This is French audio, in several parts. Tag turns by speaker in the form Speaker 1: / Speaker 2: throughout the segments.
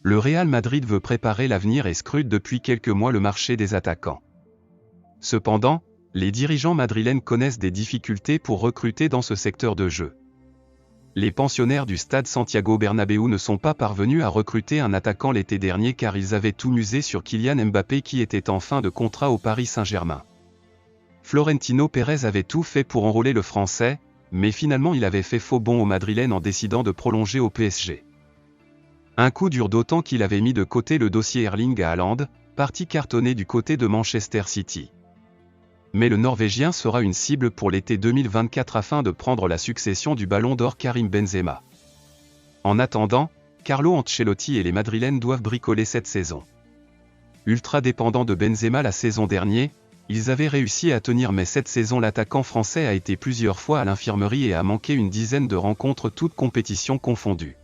Speaker 1: Le Real Madrid veut préparer l'avenir et scrute depuis quelques mois le marché des attaquants. Cependant, les dirigeants madrilènes connaissent des difficultés pour recruter dans ce secteur de jeu. Les pensionnaires du stade Santiago Bernabéu ne sont pas parvenus à recruter un attaquant l'été dernier car ils avaient tout misé sur Kylian Mbappé qui était en fin de contrat au Paris Saint-Germain. Florentino Pérez avait tout fait pour enrôler le Français, mais finalement il avait fait faux bond au Madrilène en décidant de prolonger au PSG. Un coup dur d'autant qu'il avait mis de côté le dossier Erling Haaland, parti cartonné du côté de Manchester City. Mais le Norvégien sera une cible pour l'été 2024 afin de prendre la succession du Ballon d'Or Karim Benzema. En attendant, Carlo Ancelotti et les Madrilènes doivent bricoler cette saison. Ultra dépendant de Benzema la saison dernière, ils avaient réussi à tenir mais cette saison l'attaquant français a été plusieurs fois à l'infirmerie et a manqué une dizaine de rencontres toutes compétitions confondues.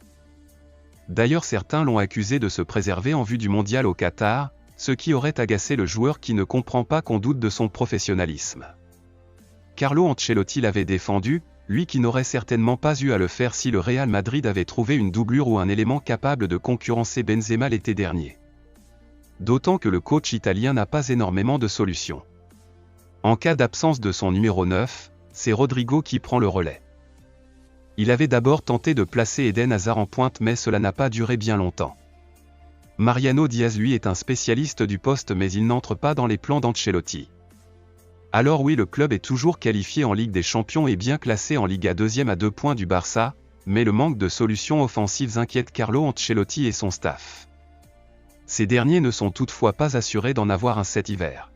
Speaker 1: D'ailleurs certains l'ont accusé de se préserver en vue du mondial au Qatar, ce qui aurait agacé le joueur qui ne comprend pas qu'on doute de son professionnalisme. Carlo Ancelotti l'avait défendu, lui qui n'aurait certainement pas eu à le faire si le Real Madrid avait trouvé une doublure ou un élément capable de concurrencer Benzema l'été dernier. D'autant que le coach italien n'a pas énormément de solutions. En cas d'absence de son numéro 9, c'est Rodrigo qui prend le relais. Il avait d'abord tenté de placer Eden Hazard en pointe mais cela n'a pas duré bien longtemps. Mariano Diaz lui est un spécialiste du poste mais il n'entre pas dans les plans d'Ancelotti. Alors oui le club est toujours qualifié en Ligue des Champions et bien classé en Liga 2e à 2 points du Barça, mais le manque de solutions offensives inquiète Carlo Ancelotti et son staff. Ces derniers ne sont toutefois pas assurés d'en avoir un cet hiver.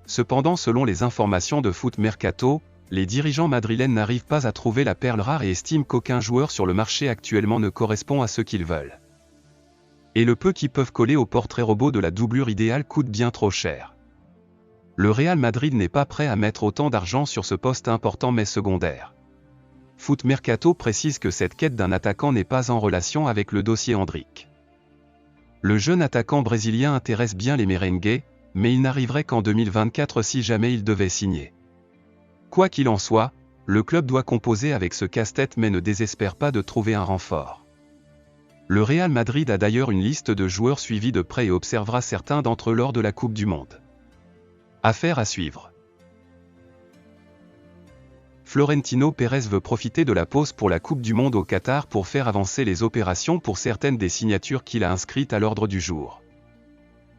Speaker 1: Cependant selon les informations de Foot Mercato, les dirigeants madrilènes n'arrivent pas à trouver la perle rare et estiment qu'aucun joueur sur le marché actuellement ne correspond à ce qu'ils veulent. Et le peu qui peuvent coller au portrait robot de la doublure idéale coûte bien trop cher. Le Real Madrid n'est pas prêt à mettre autant d'argent sur ce poste important mais secondaire. Foot Mercato précise que cette quête d'un attaquant n'est pas en relation avec le dossier Endrick. Le jeune attaquant brésilien intéresse bien les merengues, mais il n'arriverait qu'en 2024 si jamais il devait signer. Quoi qu'il en soit, le club doit composer avec ce casse-tête mais ne désespère pas de trouver un renfort. Le Real Madrid a d'ailleurs une liste de joueurs suivis de près et observera certains d'entre eux lors de la Coupe du Monde. Affaire à suivre. Florentino Pérez veut profiter de la pause pour la Coupe du Monde au Qatar pour faire avancer les opérations pour certaines des signatures qu'il a inscrites à l'ordre du jour.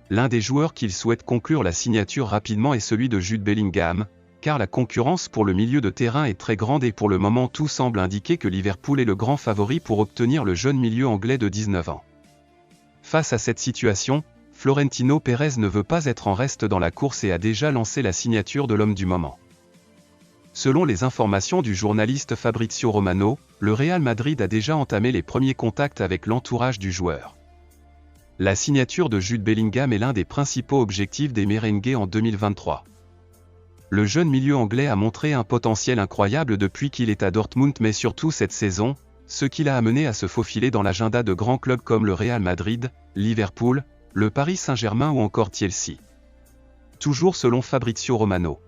Speaker 1: L'un des joueurs qu'il souhaite conclure la signature rapidement est celui de Jude Bellingham, car la concurrence pour le milieu de terrain est très grande et pour le moment tout semble indiquer que Liverpool est le grand favori pour obtenir le jeune milieu anglais de 19 ans. Face à cette situation, Florentino Pérez ne veut pas être en reste dans la course et a déjà lancé la signature de l'homme du moment. Selon les informations du journaliste Fabrizio Romano, le Real Madrid a déjà entamé les premiers contacts avec l'entourage du joueur. La signature de Jude Bellingham est l'un des principaux objectifs des merengues en 2023. Le jeune milieu anglais a montré un potentiel incroyable depuis qu'il est à Dortmund mais surtout cette saison, ce qui l'a amené à se faufiler dans l'agenda de grands clubs comme le Real Madrid, Liverpool, le Paris Saint-Germain ou encore Chelsea. Toujours selon Fabrizio Romano.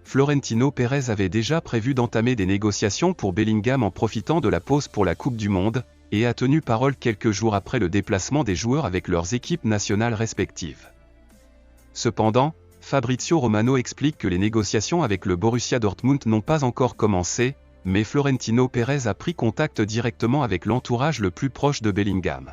Speaker 1: Florentino Pérez avait déjà prévu d'entamer des négociations pour Bellingham en profitant de la pause pour la Coupe du Monde, et a tenu parole quelques jours après le déplacement des joueurs avec leurs équipes nationales respectives. Cependant, Fabrizio Romano explique que les négociations avec le Borussia Dortmund n'ont pas encore commencé, mais Florentino Pérez a pris contact directement avec l'entourage le plus proche de Bellingham.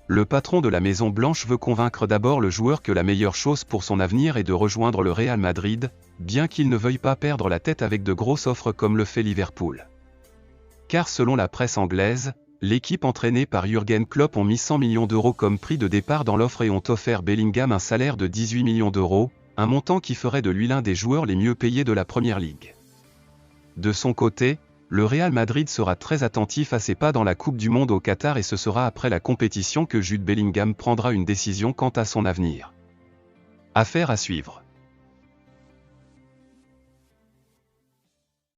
Speaker 1: Le patron de la Maison Blanche veut convaincre d'abord le joueur que la meilleure chose pour son avenir est de rejoindre le Real Madrid, bien qu'il ne veuille pas perdre la tête avec de grosses offres comme le fait Liverpool. Car selon la presse anglaise, l'équipe entraînée par Jürgen Klopp ont mis 100 millions d'euros comme prix de départ dans l'offre et ont offert Bellingham un salaire de 18 millions d'euros, un montant qui ferait de lui l'un des joueurs les mieux payés de la Premier League. De son côté, le Real Madrid sera très attentif à ses pas dans la Coupe du Monde au Qatar et ce sera après la compétition que Jude Bellingham prendra une décision quant à son avenir. Affaire à suivre.